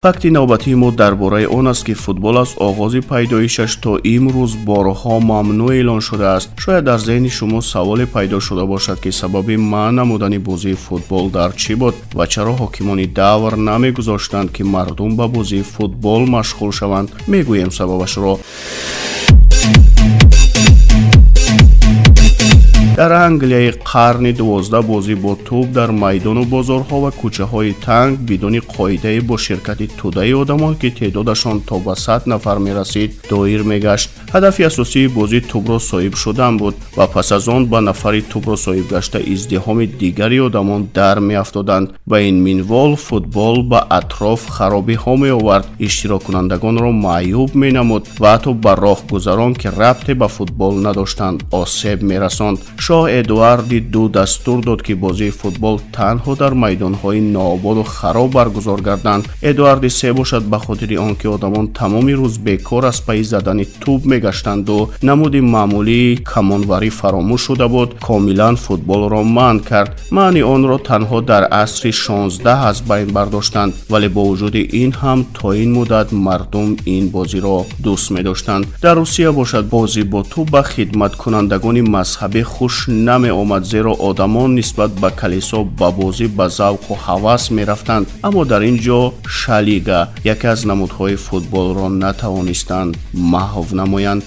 факти навбатии мо дар бораи он аст ки футбол аз оғози пайдоишаш то имрӯз борҳо мамнӯъ эълон шудааст. шояд дар зеҳни шумо саволе пайдо шуда бошад ки сабаби манъ намудани бозии футбол дар чӣ буд ва чаро ҳокимони давр намегузоштанд ки мардум ба бозии футбол машғул шаванд. мегӯем сабабашро. дар англияи қарни 12 бозӣ бо тӯб дар майдону бозорҳо ва кӯчаҳои танг бидуни қоидаи бо ширкати тӯдаи одамон ки теъдодашон то ба 100 нафар мерасид доир мегашт. ҳадафи асосии бозӣ тӯбро соҳиб шудан буд ва пас аз он ба нафари тӯбро соҳиб гашта издиҳоми дигари одамон дар меафтоданд. ба ин минвол футбол ба атроф харобиҳо меовард, иштироккунандагонро маъюб менамуд ва ҳатто ба роҳгузарон ки рабте ба футбол надоштанд осеб мерасонд. шоҳ эдуарди ду дастур дод ки бозии футбол танҳо дар майдонҳои ноободу хароб баргузор гарданд. эдуарди се бошад ба хотири он ки одамон тамоми рӯз бекор аз пайи задани тӯб мегашtanду намуди маъмулии камонварӣ фаромӯш шуда буд, комилан футболро манъ кард. маъни онро танҳо дар асри 16 аз байн бардоштанд, вале бо вуҷуди ин ҳам то ин муддат мардум ин бозиро дӯст медоштанд. дар русия бошад бозӣ бо тӯб ба хидматкунандагони мазҳабӣ хуш намеомад, зеро одамон нисбат ба калисо ба бозӣ ба завқу ҳавас мерафтанд, аммо дар ин ҷо шалига яке аз намудҳои футболро натавонистанд маҳв намоянд.